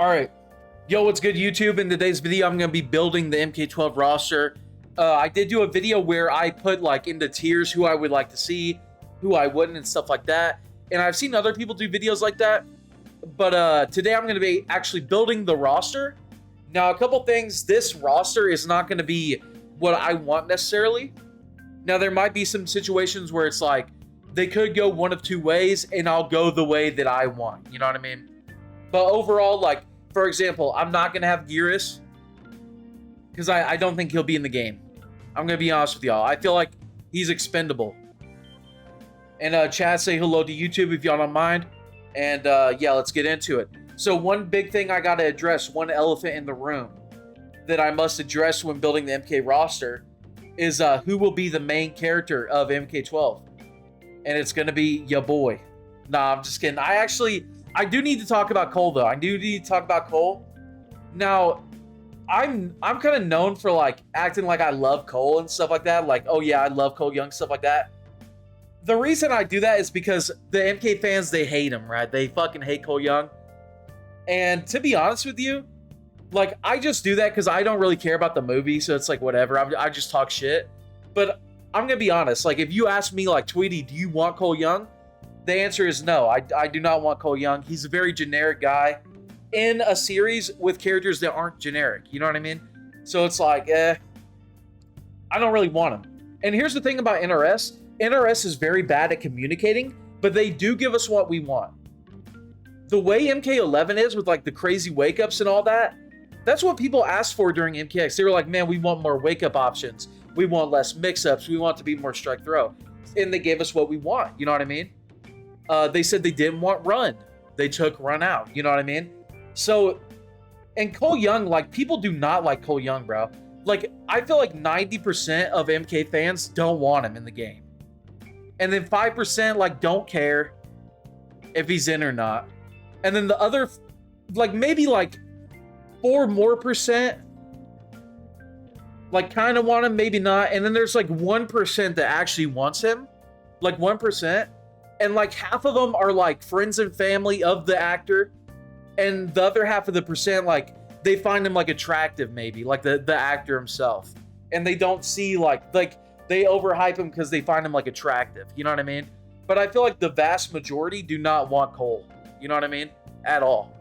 All right. Yo, what's good, YouTube? In today's video, I'm going to be building the MK12 roster. I did do a video where I put like into tiers who I would like to see, who I wouldn't, and stuff like that. And I've seen other people do videos like that. But today I'm going to be actually building the roster. Now, a couple things. This roster is not going to be what I want necessarily. Now, there might be some situations where it's like they could go one of two ways, and I'll go the way that I want. You know what I mean? But overall, like, for example, I'm not going to have Gearus because I don't think he'll be in the game. I'm going to be honest with y'all. I feel like he's expendable. And chat, say hello to YouTube if y'all don't mind. And yeah, let's get into it. So one big thing I got to address, one elephant in the room that I must address when building the MK roster is who will be the main character of MK12. And it's going to be ya boy. Nah, I'm just kidding. I do need to talk about Cole, though. I do need to talk about Cole. Now, I'm kind of known for, like, acting like I love Cole and stuff like that. Like, oh, yeah, I love Cole Young, stuff like that. The reason I do that is because the MK fans, they hate him, right? They fucking hate Cole Young. And to be honest with you, like, I just do that because I don't really care about the movie. So it's like, whatever. I just talk shit. But I'm going to be honest. Like, if you ask me, like, Tweety, do you want Cole Young? The answer is no. I do not want Cole Young. He's a very generic guy in a series with characters that aren't generic. You know what I mean? So it's like, I don't really want him. And here's the thing about NRS. NRS is very bad at communicating, but they do give us what we want. The way MK11 is with like the crazy wake-ups and all that, that's what people asked for during MKX. They were like, man, we want more wake-up options. We want less mix-ups. We want to be more strike throw. And they gave us what we want. You know what I mean? They said they didn't want run. They took run out. You know what I mean? So, and Cole Young, like, people do not like Cole Young, bro. Like, I feel like 90% of MK fans don't want him in the game. And then 5%, like, don't care if he's in or not. And then the other, like, maybe, like, 4 more percent, like, kind of want him, maybe not. And then there's, like, 1% that actually wants him. Like, 1%. And like half of them are like friends and family of the actor. And the other half of the percent, like they find him like attractive, maybe like the actor himself. And they don't see like they overhype him because they find him like attractive. You know what I mean? But I feel like the vast majority do not want Cole. You know what I mean? At all.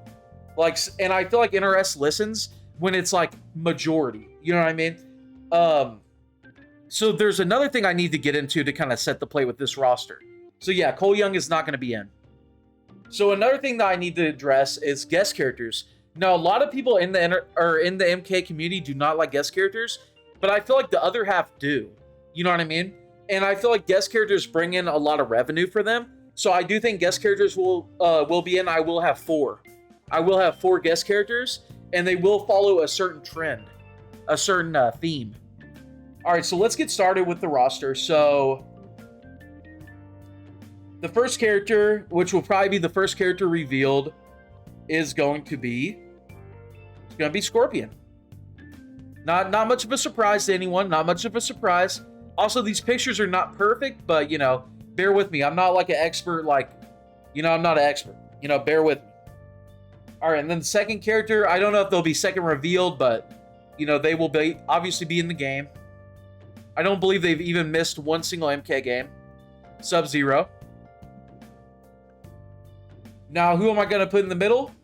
Like, and I feel like NRS listens when it's like majority. You know what I mean? So there's another thing I need to get into to kind of set the play with this roster. So yeah, Cole Young is not going to be in. So another thing that I need to address is guest characters. Now, a lot of people in the MK community do not like guest characters, but I feel like the other half do. You know what I mean? And I feel like guest characters bring in a lot of revenue for them. So I do think guest characters will be in. I will have 4. I will have 4 guest characters, and they will follow a certain trend, a certain theme. All right, so let's get started with the roster. So the first character, which will probably be the first character revealed, is going to be Scorpion. Not much of a surprise to anyone. Not much of a surprise. Also, these pictures are not perfect, but, you know, bear with me. I'm not like an expert, like, you know, I'm not an expert. You know, bear with me. All right, and then the second character, I don't know if they'll be second revealed, but, you know, they will be obviously be in the game. I don't believe they've even missed one single MK game. Sub-Zero. Now, who am I going to put in the middle?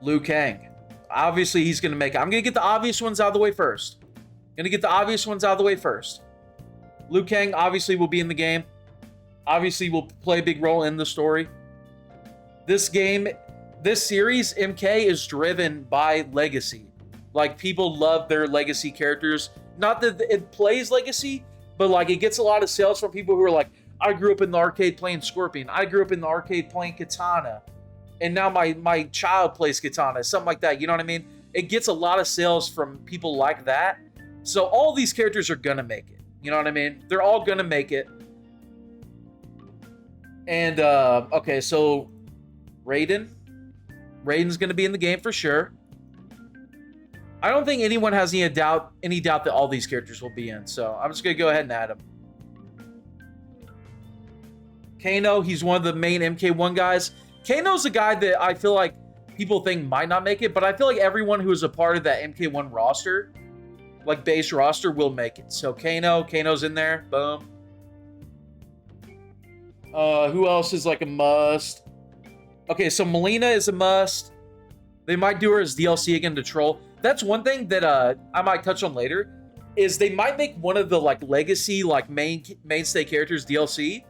Liu Kang. Obviously, he's going to make it. I'm going to get the obvious ones out of the way first. Liu Kang obviously will be in the game. Obviously, will play a big role in the story. This series, MK, is driven by legacy. Like, people love their legacy characters. Not that it plays legacy, but, like, it gets a lot of sales from people who are like, I grew up in the arcade playing Scorpion. I grew up in the arcade playing Katana. And now my child plays Katana. Something like that. You know what I mean? It gets a lot of sales from people like that. So all these characters are going to make it. You know what I mean? They're all going to make it. And, okay, so Raiden. Raiden's going to be in the game for sure. I don't think anyone has any doubt that all these characters will be in. So I'm just going to go ahead and add them. Kano, he's one of the main MK1 guys. Kano's a guy that I feel like people think might not make it, but I feel like everyone who is a part of that MK1 roster, like base roster, will make it. So Kano's in there. Boom. Who else is like a must? Okay, so Melina is a must. They might do her as DLC again to troll. That's one thing that I might touch on later, is they might make one of the like legacy, like mainstay characters DLC,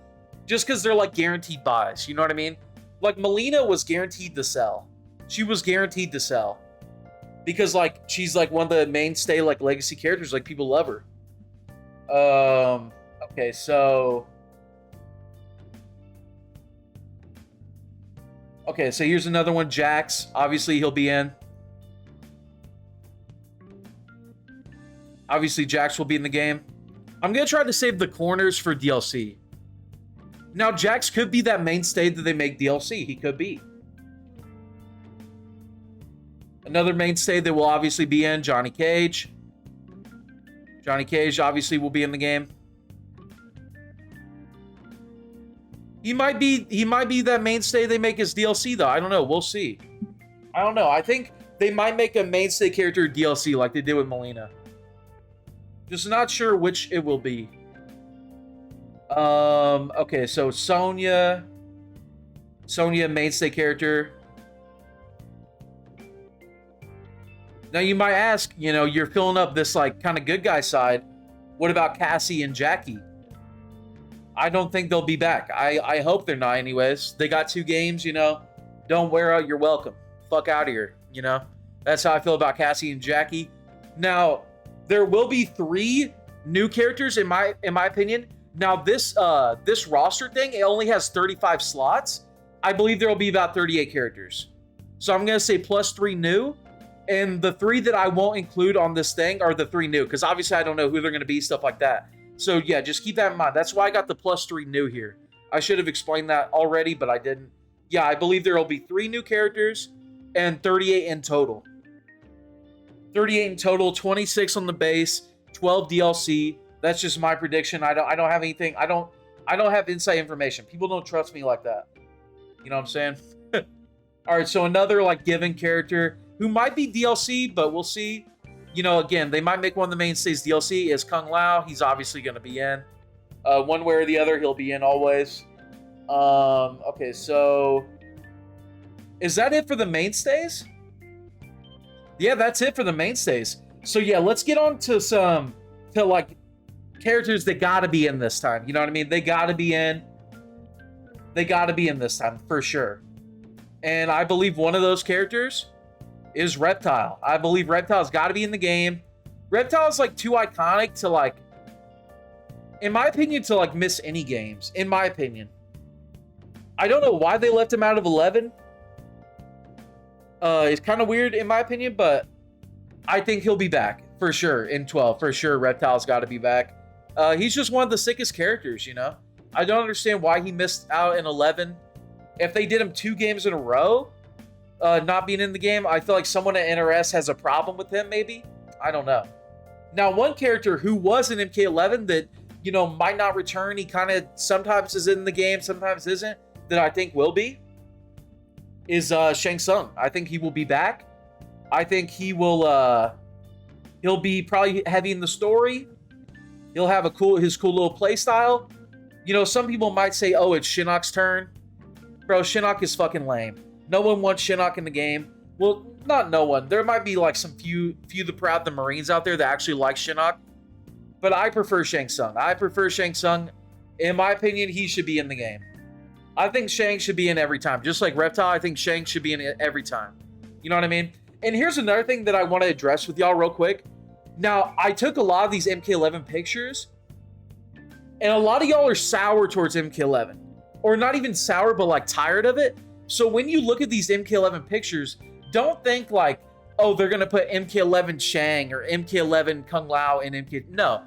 just because they're like guaranteed buys. You know what I mean? Like Melina was guaranteed to sell. She was guaranteed to sell because like she's like one of the mainstay like legacy characters. Like people love her. Okay, so here's another one. Jax, obviously he'll be in. Obviously Jax will be in the game. I'm gonna try to save the corners for DLC. Now Jax could be that mainstay that they make DLC. He could be. Another mainstay that will obviously be in, Johnny Cage. Johnny Cage obviously will be in the game. He might be that mainstay they make as DLC though. I don't know. We'll see. I don't know. I think they might make a mainstay character DLC like they did with Melina. Just not sure which it will be. Okay, so Sonya mainstay character. Now you might ask, you know, you're filling up this like kind of good guy side. What about Cassie and Jackie? I don't think they'll be back. I hope they're not anyways. They got 2 games, you know. Don't wear out your welcome. Fuck out of here, you know. That's how I feel about Cassie and Jackie. Now, there will be 3 new characters in my opinion. Now this roster thing, it only has 35 slots. I believe there will be about 38 characters. So I'm going to say plus 3 new. And the 3 that I won't include on this thing are the 3 new, because obviously I don't know who they're going to be, stuff like that. So yeah, just keep that in mind. That's why I got the plus 3 new here. I should have explained that already, but I didn't. Yeah, I believe there will be 3 new characters and 38 in total. 38 in total, 26 on the base, 12 DLC. That's just my prediction. I don't have anything. I don't have inside information. People don't trust me like that. You know what I'm saying? All right, so another like given character who might be DLC, but we'll see. You know, again, they might make one of the mainstays DLC is Kung Lao. He's obviously going to be in. One way or the other, he'll be in always. Okay, so is that it for the mainstays? Yeah, that's it for the mainstays. So yeah, let's get on to like characters that gotta be in this time. You know what I mean? They gotta be in. They gotta be in this time for sure. And I believe one of those characters is Reptile. I believe Reptile's gotta be in the game. Reptile's like too iconic to like, in my opinion, to like miss any games. In my opinion. I don't know why they left him out of 11. It's kind of weird in my opinion, but I think he'll be back for sure in 12. For sure, Reptile's got to be back. He's just one of the sickest characters, you know? I don't understand why he missed out in 11. If they did him 2 games in a row, not being in the game, I feel like someone at NRS has a problem with him, maybe? I don't know. Now, one character who was in MK11 that, you know, might not return, he kind of sometimes is in the game, sometimes isn't, that I think will be, is Shang Tsung. I think he will be back. I think he will, he'll be probably heavy in the story. He'll have his cool little play style. You know, some people might say, oh, it's Shinnok's turn. Bro, Shinnok is fucking lame. No one wants Shinnok in the game. Well, not no one. There might be like some few the proud, the Marines out there that actually like Shinnok. But I prefer Shang Tsung. In my opinion, he should be in the game. I think Shang should be in every time. Just like Reptile, I think Shang should be in it every time. You know what I mean? And here's another thing that I want to address with y'all real quick. Now, I took a lot of these MK11 pictures, and a lot of y'all are sour towards MK11. Or not even sour, but like tired of it. So when you look at these MK11 pictures, don't think like, oh, they're going to put MK11 Shang or MK11 Kung Lao in MK... No.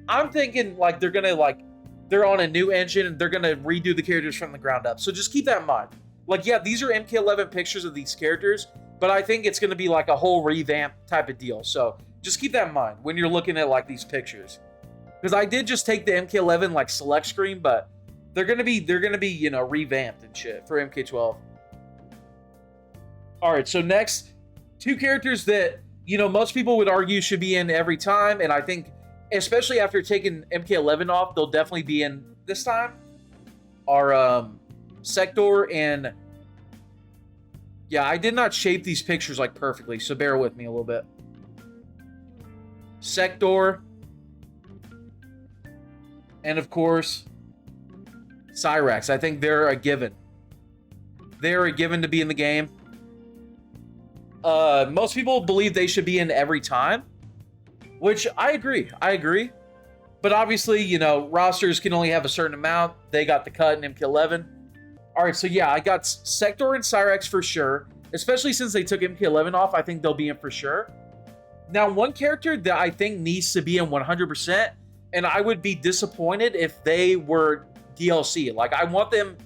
I'm thinking like they're going to like... They're on a new engine and they're going to redo the characters from the ground up. So just keep that in mind. Like, yeah, these are MK11 pictures of these characters, but I think it's going to be like a whole revamp type of deal. So just keep that in mind when you're looking at like these pictures. Because I did just take the MK11 like select screen, but they're going to be, you know, revamped and shit for MK12. All right, so next, two characters that, you know, most people would argue should be in every time, and I think, especially after taking MK11 off, they'll definitely be in this time, are Sector and... Yeah, I did not shape these pictures, like, perfectly, so bear with me a little bit. Sector. And, of course, Cyrax. I think they're a given. They're a given to be in the game. Most people believe they should be in every time, which I agree. I agree. But obviously, you know, rosters can only have a certain amount. They got the cut in MK11. All right, so yeah, I got Sector and Cyrax for sure. Especially since they took MK11 off, I think they'll be in for sure. Now, one character that I think needs to be in 100%, and I would be disappointed if they were DLC. Like, I want them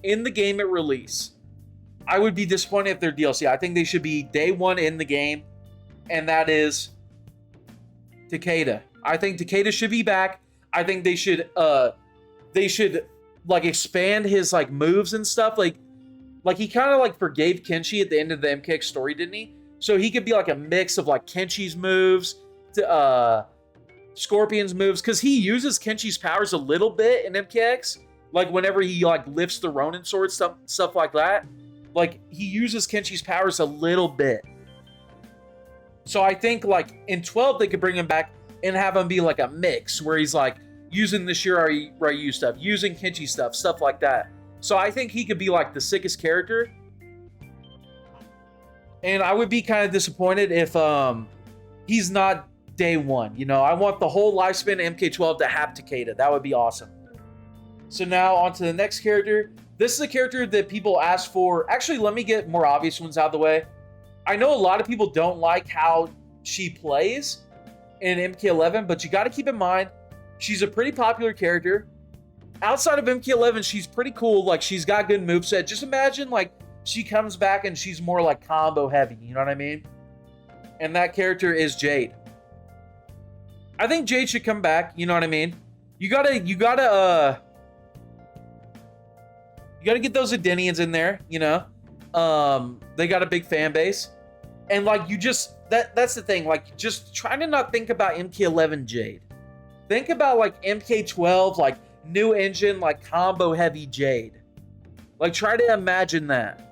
in the game at release. I would be disappointed if they're DLC. I think they should be day one in the game, and that is Takeda. I think Takeda should be back. I think they should like expand his like moves and stuff. Like he kind of like forgave Kenshi at the end of the MKX story, didn't he? So he could be like a mix of like Kenshi's moves to Scorpion's moves, because he uses Kenshi's powers a little bit in MKX. Like whenever he like lifts the Ronin sword, stuff like that. Like, he uses Kenshi's powers a little bit. So I think, like, in 12, they could bring him back and have him be, like, a mix where he's, like, using the Shirai Ryu stuff, using Kenshi stuff like that. So I think he could be, like, the sickest character. And I would be kind of disappointed if he's not day one. You know, I want the whole lifespan of MK12 to have Takeda. That would be awesome. So now, on to the next character. This is a character that people ask for. Actually, let me get more obvious ones out of the way. I know a lot of people don't like how she plays in MK11, but you got to keep in mind, she's a pretty popular character. Outside of MK11, she's pretty cool. Like, she's got good moveset. Just imagine, like, she comes back and she's more, like, combo heavy. You know what I mean? And that character is Jade. I think Jade should come back. You know what I mean? You gotta get those Edenians in there, you know? They got a big fan base. And, like, you just... That's the thing. Like, just try to not think about MK11 Jade. Think about, like, MK12, like, new engine, like, combo-heavy Jade. Like, try to imagine that.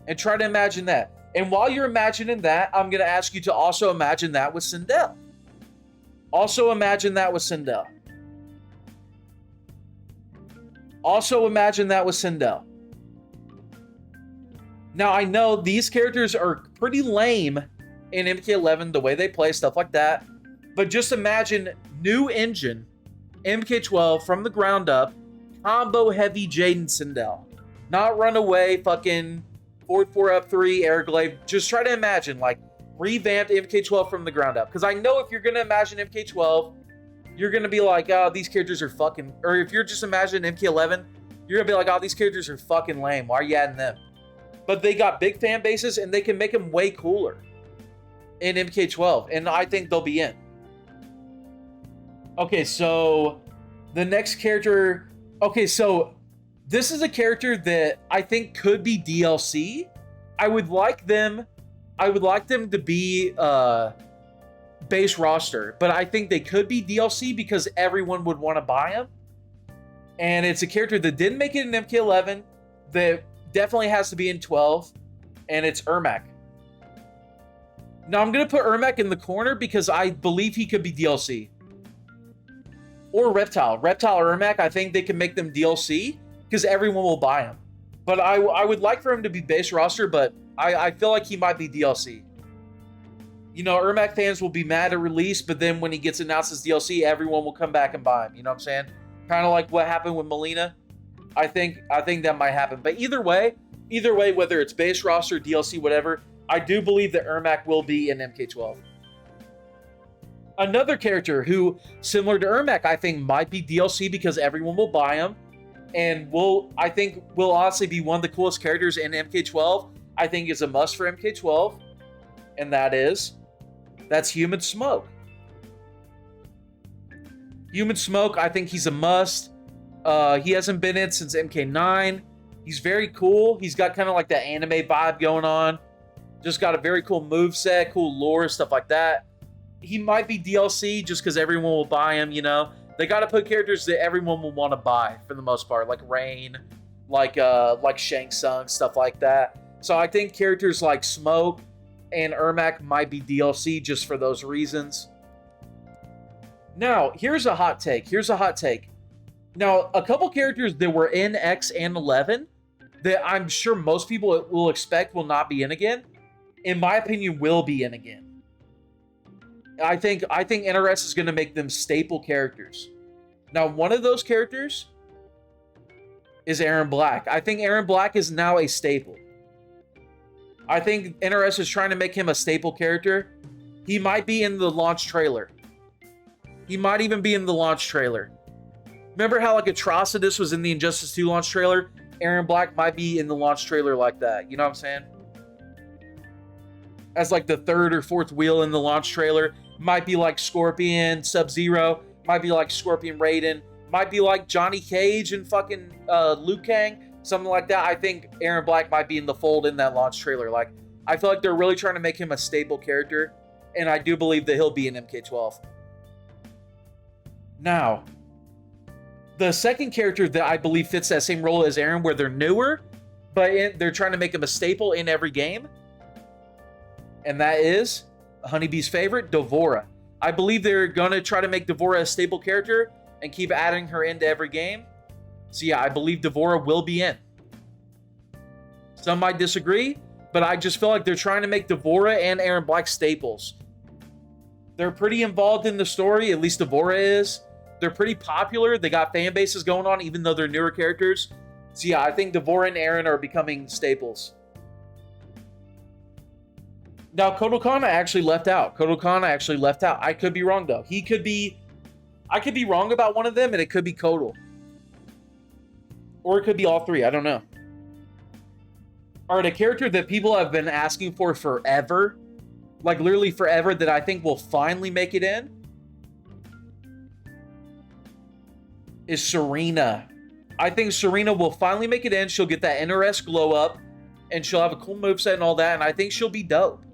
And try to imagine that. And while you're imagining that, I'm going to ask you to also imagine that with Sindel. Also imagine that with Sindel. Also imagine that with Sindel. Now, I know these characters are pretty lame in MK11, the way they play, stuff like that. But just imagine new engine, MK12 from the ground up, combo heavy Jade and Sindel. Not runaway, fucking forward 4 up 3, Airglaive. Just try to imagine, like, revamped MK12 from the ground up. Because I know if you're going to imagine MK12, you're going to be like, oh, these characters are fucking... Or if you're just imagining MK11, you're going to be like, oh, these characters are fucking lame. Why are you adding them? But they got big fan bases, and they can make them way cooler in MK12. And I think they'll be in. Okay, so the next character... Okay, so this is a character that I think could be DLC. I would like them to be... base roster, but I think they could be DLC because everyone would want to buy them. And it's a character that didn't make it in MK11, that definitely has to be in 12, and it's Ermac. Now, I'm going to put Ermac in the corner because I believe he could be DLC. Or Reptile. Reptile or Ermac, I think they can make them DLC because everyone will buy them. But I would like for him to be base roster, but I feel like he might be DLC. You know, Ermac fans will be mad at release, but then when he gets announced as DLC, everyone will come back and buy him. You know what I'm saying? Kind of like what happened with Melina. I think that might happen. But either way, whether it's base roster, DLC, whatever, I do believe that Ermac will be in MK12. Another character who, similar to Ermac, I think might be DLC because everyone will buy him, and I think will honestly be one of the coolest characters in MK12. I think is a must for MK12, and that's Human Smoke. Human Smoke, I think he's a must. He hasn't been in since MK9. He's very cool. He's got kind of like that anime vibe going on. Just got a very cool move set, cool lore, stuff like that. He might be DLC just because everyone will buy him, you know. They got to put characters that everyone will want to buy for the most part, like Rain, like Shang Tsung, stuff like that. So I think characters like Smoke and Ermac might be DLC just for those reasons. Now, here's a hot take. Now, a couple characters that were in X and 11 that I'm sure most people will expect will not be in again, in my opinion, will be in again. I think NRS is going to make them staple characters. Now, one of those characters is Aaron Black. I think Aaron Black is now a staple. I think NRS is trying to make him a staple character. He might be in the launch trailer. He might even be in the launch trailer. Remember how like Atrocitus was in the Injustice 2 launch trailer? Aaron Black might be in the launch trailer like that. You know what I'm saying? As like the third or fourth wheel in the launch trailer. Might be like Scorpion, Sub-Zero. Might be like Scorpion Raiden. Might be like Johnny Cage and fucking Liu Kang. Something like that. I think Aaron Black might be in the fold in that launch trailer. Like, I feel like they're really trying to make him a staple character. And I do believe that he'll be in MK12. Now, the second character that I believe fits that same role as Aaron, where they're newer, but they're trying to make him a staple in every game. And that is Honeybee's favorite, D'Vorah. I believe they're going to try to make D'Vorah a staple character and keep adding her into every game. So yeah, I believe D'Vorah will be in. Some might disagree, but I just feel like they're trying to make D'Vorah and Aaron Black staples. They're pretty involved in the story, at least D'Vorah is. They're pretty popular. They got fan bases going on, even though they're newer characters. So yeah, I think D'Vorah and Aaron are becoming staples. Now, Kotal actually left out. I could be wrong, though. I could be wrong about one of them, and it could be Kotal. Or it could be all three. I don't know. All right, a character that people have been asking for forever, like literally forever, that I think will finally make it in, is Serena. I think Serena will finally make it in. She'll get that NRS glow up, and she'll have a cool moveset and all that, and I think she'll be dope.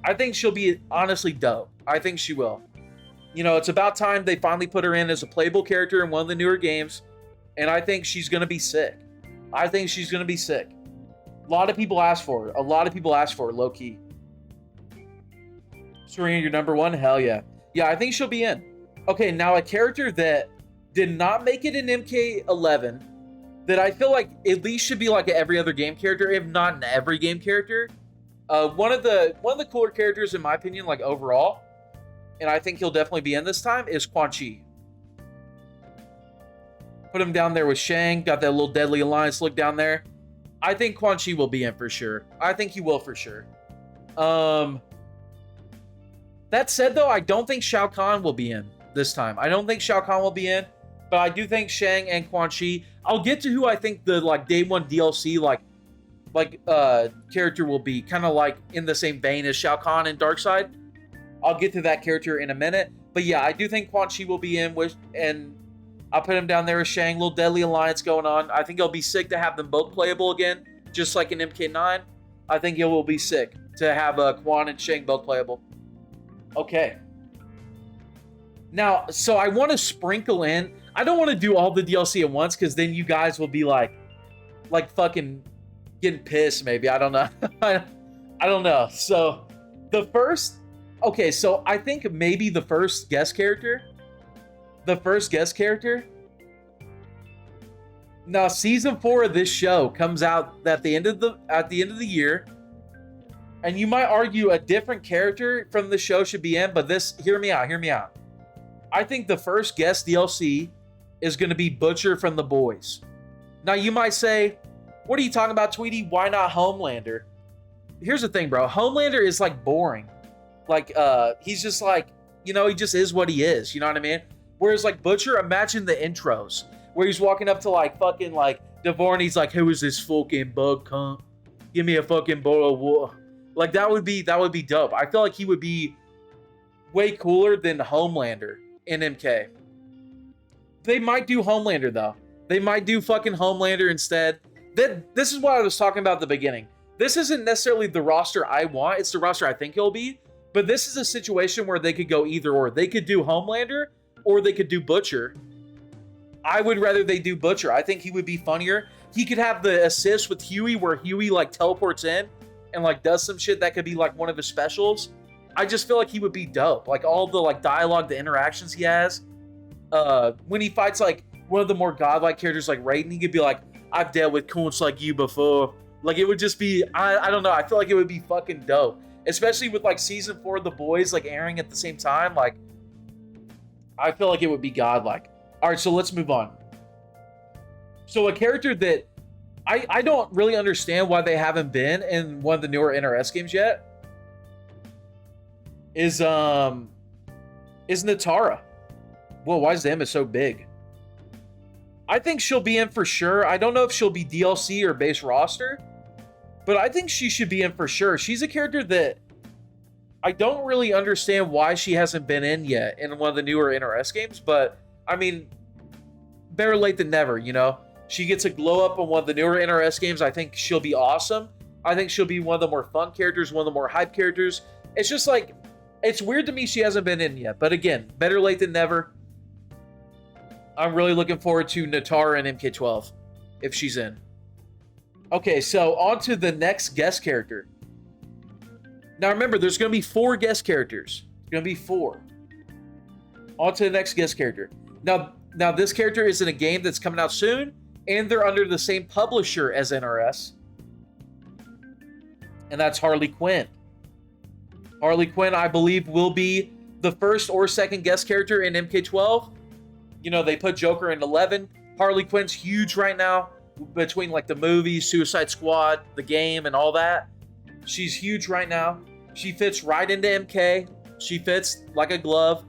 I think she'll be honestly dope. I think she will. You know, it's about time they finally put her in as a playable character in one of the newer games, and I think she's going to be sick. A lot of people ask for her. Low-key. Serena, your number one? Hell yeah. Yeah, I think she'll be in. Okay, now a character that did not make it in MK11 that I feel like at least should be like an every other game character, if not an every game character. One of the cooler characters in my opinion, like overall, and I think he'll definitely be in this time, is Quan Chi. Put him down there with Shang, got that little Deadly Alliance look down there. I think Quan Chi will be in for sure. I think he will for sure. That said though, I don't think Shao Kahn will be in this time. But I do think Shang and Quan Chi. I'll get to who I think the like day one DLC character will be, kind of like in the same vein as Shao Kahn and Darkseid. I'll get to that character in a minute. But yeah, I do think Quan Chi will be in, and I'll put him down there with Shang. Little Deadly Alliance going on. I think it'll be sick to have them both playable again, just like in MK9. I think it will be sick to have Quan and Shang both playable. Okay. Now, so I want to sprinkle in. I don't want to do all the DLC at once, because then you guys will be like fucking getting pissed. Maybe, I don't know. I don't know. So the first, okay. So I think maybe the first guest character. Now, season 4 of this show comes out at the end of the year, and you might argue a different character from the show should be in. But this, hear me out. I think the first guest DLC is going to be Butcher from The Boys. Now, you might say, what are you talking about, Tweety? Why not Homelander? Here's the thing, bro. Homelander is, like, boring. Like, he's just, like, you know, he just is what he is. You know what I mean? Whereas, like, Butcher, imagine the intros where he's walking up to, like, fucking, like, D'Vorah, and he's like, who is this fucking bug cunt? Give me a fucking bowl of water. Like, that would be dope. I feel like he would be way cooler than Homelander in MK. They might do Homelander, though. They might do fucking Homelander instead. This is what I was talking about at the beginning. this isn't necessarily the roster I want. It's the roster I think he'll be. But this is a situation where they could go either or. They could do Homelander or they could do Butcher. I would rather they do Butcher. I think he would be funnier. He could have the assist with Huey where Huey like teleports in and like does some shit that could be like one of his specials. I just feel like he would be dope. Like all the like dialogue, the interactions he has. When he fights like one of the more godlike characters like Raiden, he could be like, I've dealt with coons like you before. Like it would just be, I don't know. I feel like it would be fucking dope. Especially with like season 4 of The Boys like airing at the same time. Like I feel like it would be godlike. All right, so let's move on. So a character that I don't really understand why they haven't been in one of the newer NRS games yet is Nitara. Whoa, why is the image so big? I think she'll be in for sure. I don't know if she'll be DLC or base roster, but I think she should be in for sure. She's a character that I don't really understand why she hasn't been in yet in one of the newer NRS games, but I mean, better late than never, you know? She gets a glow up on one of the newer NRS games. I think she'll be awesome. I think she'll be one of the more fun characters, one of the more hype characters. It's just like, it's weird to me she hasn't been in yet. But again, better late than never. I'm really looking forward to Nitara and MK12 if she's in. Okay, so on to the next guest character. Now remember, there's going to be 4 guest characters. There's going to be 4. On to the next guest character. Now this character is in a game that's coming out soon, and they're under the same publisher as NRS. And that's Harley Quinn. Harley Quinn, I believe, will be the first or second guest character in MK12. You know, they put Joker in 11. Harley Quinn's huge right now between like the movie, Suicide Squad, the game, and all that. She's huge right now. She fits right into MK. She fits like a glove.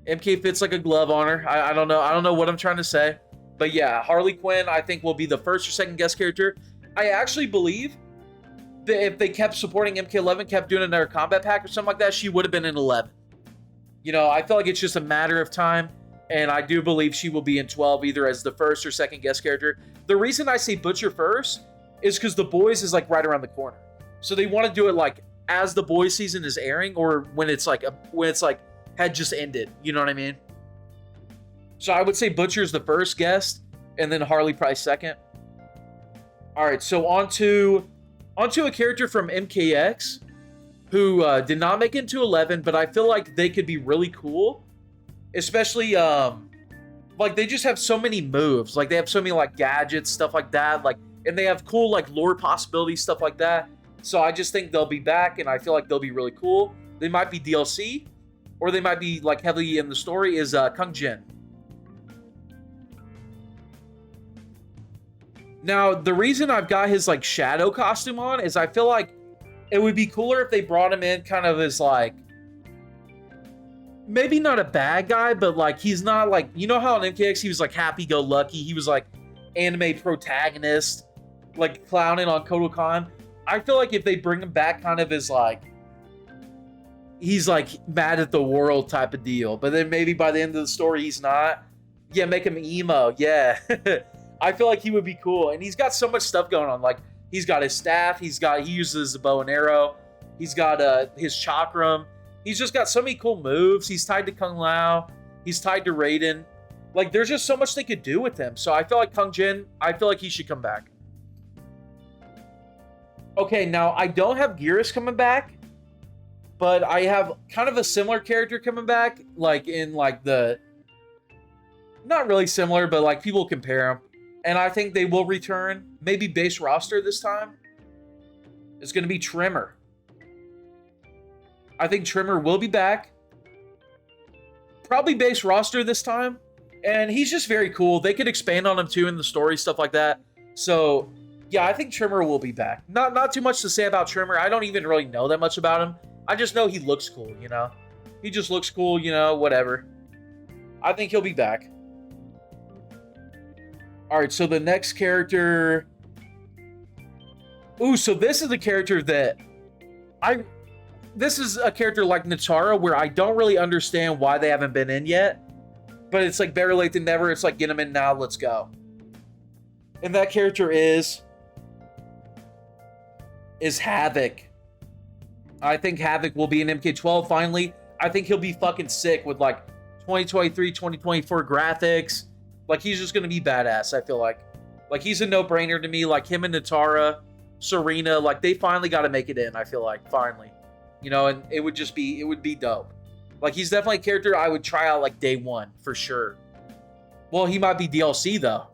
MK fits like a glove on her. I don't know. I don't know what I'm trying to say. But yeah, Harley Quinn, I think, will be the first or second guest character. I actually believe that if they kept supporting MK11, kept doing another combat pack or something like that, she would have been in 11. You know, I feel like it's just a matter of time. And I do believe she will be in 12 either as the first or second guest character. The reason I say Butcher first is because The Boys is like right around the corner. So they want to do it like as The Boys season is airing or when it's like had just ended. You know what I mean? So I would say Butcher's the first guest and then Harley probably second. All right, so onto a character from MKX who did not make it into 11, but I feel like they could be really cool. Especially, like, they just have so many moves. Like, they have so many, like, gadgets, stuff like that. Like, and they have cool, like, lore possibilities, stuff like that. So I just think they'll be back, and I feel like they'll be really cool. They might be DLC, or they might be, like, heavily in the story, is Kung Jin. Now, the reason I've got his, like, shadow costume on is I feel like it would be cooler if they brought him in kind of as, like, maybe not a bad guy, but like he's not like, you know how on MKX he was like happy-go-lucky, he was like anime protagonist, like clowning on Kotal Khan. I feel like if they bring him back kind of as like he's like mad at the world type of deal, but then maybe by the end of the story he's not. Yeah, make him emo. Yeah. I feel like he would be cool. And he's got so much stuff going on. Like he's got his staff, he uses the bow and arrow, he's got his chakram. He's just got so many cool moves. He's tied to Kung Lao. He's tied to Raiden. Like, there's just so much they could do with him. So I feel like Kung Jin, I feel like he should come back. Okay, now I don't have Geras coming back, but I have kind of a similar character coming back. Like, in like the... Not really similar, but like people compare him. And I think they will return. Maybe base roster this time. It's going to be Tremor. I think Tremor will be back. Probably base roster this time. And he's just very cool. They could expand on him too in the story, stuff like that. So, yeah, I think Tremor will be back. Not too much to say about Tremor. I don't even really know that much about him. I just know he looks cool, you know? He just looks cool, you know, whatever. I think he'll be back. Alright, so the next character... Ooh, so this is the character that... This is a character like Nitara where I don't really understand why they haven't been in yet. But it's like better late than never. It's like, get them in now, let's go. And that character is is Havoc. I think Havoc will be an MK12 finally. I think he'll be fucking sick with like 2023, 2024 graphics. Like he's just gonna be badass, I feel like. Like he's a no-brainer to me. Like him and Natara, Serena, like they finally got to make it in, I feel like, finally. You know, and it would be dope. Like he's definitely a character I would try out like day one, for sure. Well, he might be DLC though.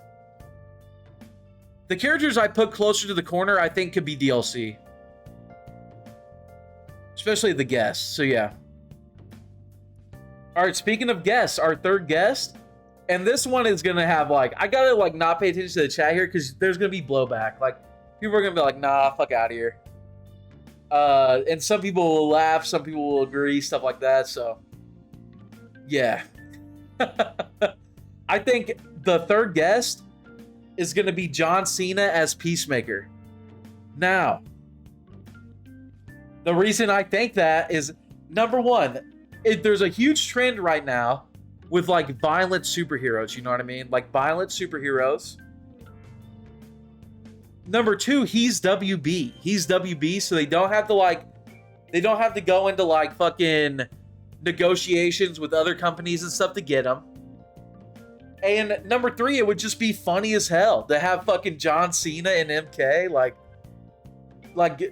The characters I put closer to the corner, I think could be DLC. Especially the guests, so yeah. All right, speaking of guests, our third guest, and this one is gonna have like, I gotta like not pay attention to the chat here because there's gonna be blowback. Like people are gonna be like, nah, fuck out of here. And some people will laugh, some people will agree, stuff like that. So yeah. I think the third guest is gonna be John Cena as Peacemaker. Now, the reason I think that is, number one, there's a huge trend right now with like violent superheroes, you know what I mean? Like violent superheroes. Number two, he's WB. He's WB, so they don't have to go into like fucking negotiations with other companies and stuff to get him. And number three, it would just be funny as hell to have fucking John Cena and MK like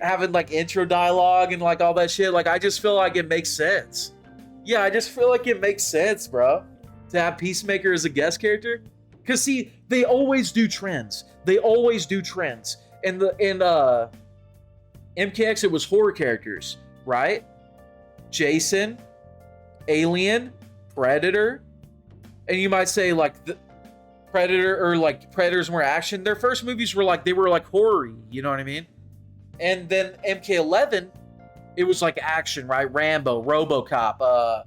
having like intro dialogue and like all that shit. Like I just feel like it makes sense. Yeah, I just feel like it makes sense, bro, to have Peacemaker as a guest character. Cause see, they always do trends. They always do trends. In MKX, it was horror characters, right? Jason, Alien, Predator, and you might say like the Predator or like Predator's more action. Their first movies were like horror-y, you know what I mean? And then MK11, it was like action, right? Rambo, RoboCop,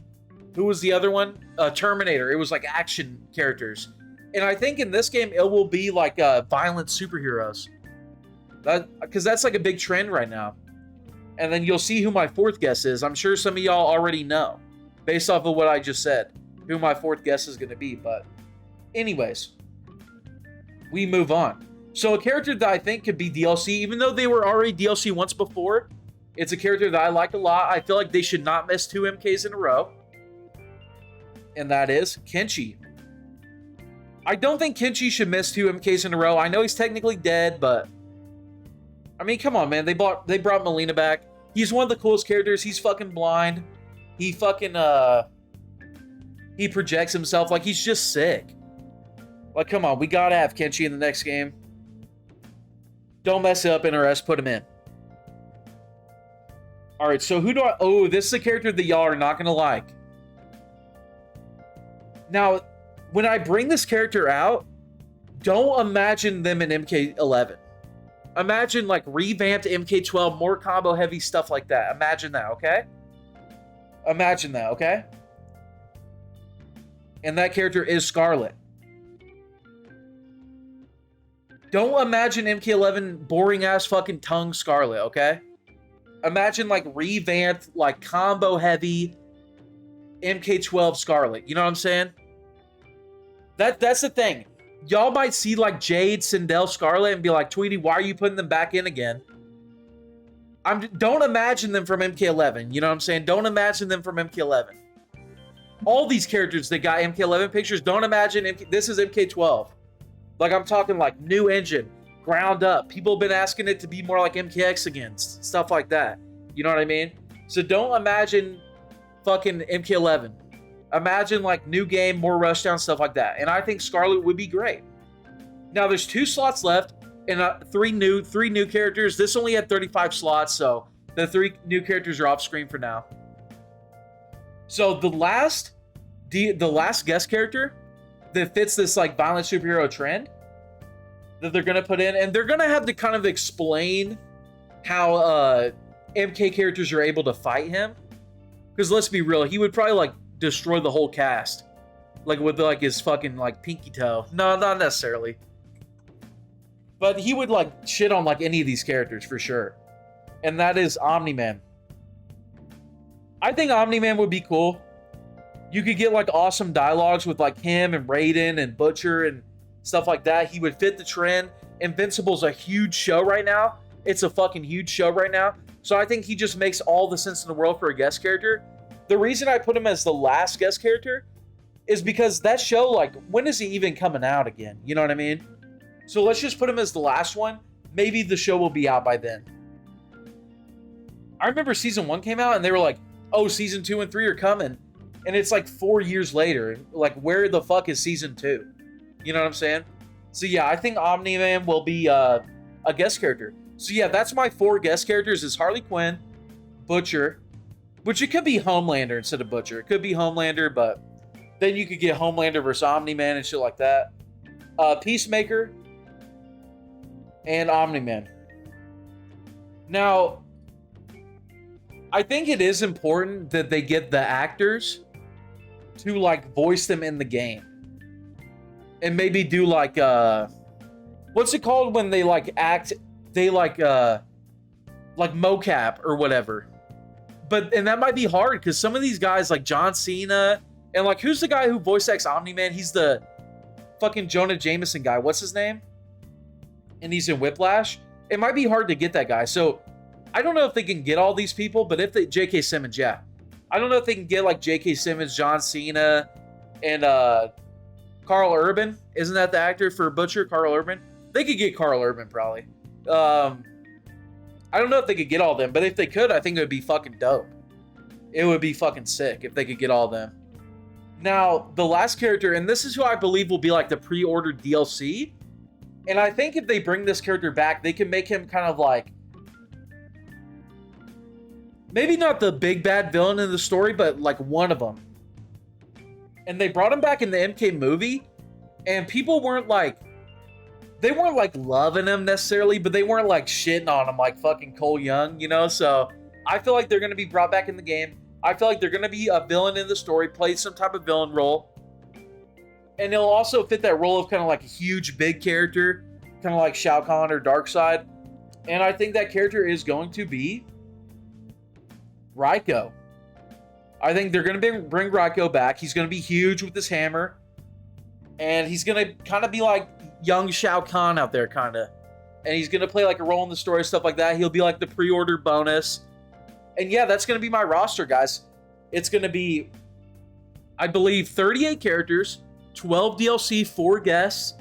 who was the other one? Terminator. It was like action characters. And I think in this game, it will be like violent superheroes. Because that's like a big trend right now. And then you'll see who my fourth guest is. I'm sure some of y'all already know, based off of what I just said, who my fourth guest is going to be. But anyways, we move on. So a character that I think could be DLC, even though they were already DLC once before, it's a character that I like a lot. I feel like they should not miss 2 MKs in a row. And that is Kenshi. I don't think Kenshi should miss 2 MKs in a row. I know he's technically dead, but I mean, come on, man. They brought Mileena back. He's one of the coolest characters. He's fucking blind. He fucking he projects himself. Like he's just sick. Like, come on, we gotta have Kenshi in the next game. Don't mess it up, NRS. Put him in. All right, so who do I... Oh, this is a character that y'all are not going to like. Now, when I bring this character out, don't imagine them in MK11. Imagine, like, revamped MK12, more combo-heavy stuff like that. Imagine that, okay? Imagine that, okay? And that character is Scarlet. Don't imagine MK11 boring-ass fucking tongue Scarlet, okay? Imagine like revamped, like combo heavy MK12 Scarlet. You know what I'm saying? That's the thing. Y'all might see like Jade, Sindel, Scarlet and be like, Tweety, why are you putting them back in again? Don't imagine them from MK11. You know what I'm saying? Don't imagine them from MK11. All these characters that got MK11 pictures, don't imagine this is MK12. Like I'm talking like new engine. Ground up. People have been asking it to be more like MKX again. Stuff like that. You know what I mean? So don't imagine fucking MK11. Imagine like new game, more rushdown, stuff like that. And I think Scarlet would be great. Now there's 2 slots left and 3 new characters. This only had 35 slots, so the 3 new characters are off screen for now. So the last guest character that fits this like violent superhero trend that they're gonna put in, and they're gonna have to kind of explain how MK characters are able to fight him, because let's be real, he would probably like destroy the whole cast, like with like his fucking like pinky toe. No, not necessarily, but he would like shit on like any of these characters for sure. And that is Omni-Man. I think Omni-Man would be cool. You could get like awesome dialogues with like him and Raiden and Butcher and stuff like that. He would fit the trend. Invincible's a huge show right now. It's a fucking huge show right now. So I think he just makes all the sense in the world for a guest character. The reason I put him as the last guest character is because that show, like, when is he even coming out again? You know what I mean? So let's just put him as the last one. Maybe the show will be out by then. I remember season 1 came out and they were like, oh, season 2 and 3 are coming. And it's like 4 years later. Like, where the fuck is season 2? You know what I'm saying? So yeah, I think Omni-Man will be a guest character. So yeah, that's my 4 guest characters is Harley Quinn, Butcher, which it could be Homelander instead of Butcher. It could be Homelander, but then you could get Homelander versus Omni-Man and shit like that. Peacemaker and Omni-Man. Now, I think it is important that they get the actors to like voice them in the game. And maybe do like what's it called when they like act, they like mocap or whatever. And that might be hard because some of these guys like John Cena and like who's the guy who voice acts Omni-Man? He's the fucking Jonah Jameson guy. What's his name? And he's in Whiplash. It might be hard to get that guy. So I don't know if they can get all these people, but if they J.K. Simmons, yeah. I don't know if they can get like J.K. Simmons, John Cena, and Carl Urban. Isn't that the actor for Butcher? Carl Urban? They could get Carl Urban probably. I don't know if they could get all of them, but if they could, I think it would be fucking dope. It would be fucking sick if they could get all of them. Now, the last character, and this is who I believe will be like the pre-ordered DLC. And I think if they bring this character back, they can make him kind of like, maybe not the big bad villain in the story, but like one of them. And they brought him back in the MK movie, and people weren't like, they weren't like loving him necessarily, but they weren't like shitting on him like fucking Cole Young, you know? So I feel like they're going to be brought back in the game. I feel like they're going to be a villain in the story, play some type of villain role. And he'll also fit that role of kind of like a huge, big character, kind of like Shao Kahn or Darkseid. And I think that character is going to be Raiko. I think they're going to bring Raiko back. He's going to be huge with his hammer. And he's going to kind of be like young Shao Kahn out there, kind of. And he's going to play like a role in the story, stuff like that. He'll be like the pre-order bonus. And yeah, that's going to be my roster, guys. It's going to be, I believe, 38 characters, 12 DLC, 4 guests,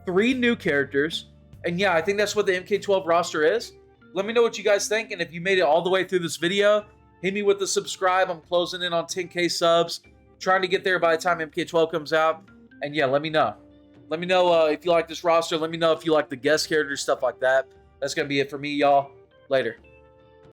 3 new characters. And yeah, I think that's what the MK12 roster is. Let me know what you guys think. And if you made it all the way through this video, hit me with the subscribe. I'm closing in on 10K subs. Trying to get there by the time MK12 comes out. And yeah, let me know. Let me know if you like this roster. Let me know if you like the guest characters, stuff like that. That's going to be it for me, y'all. Later.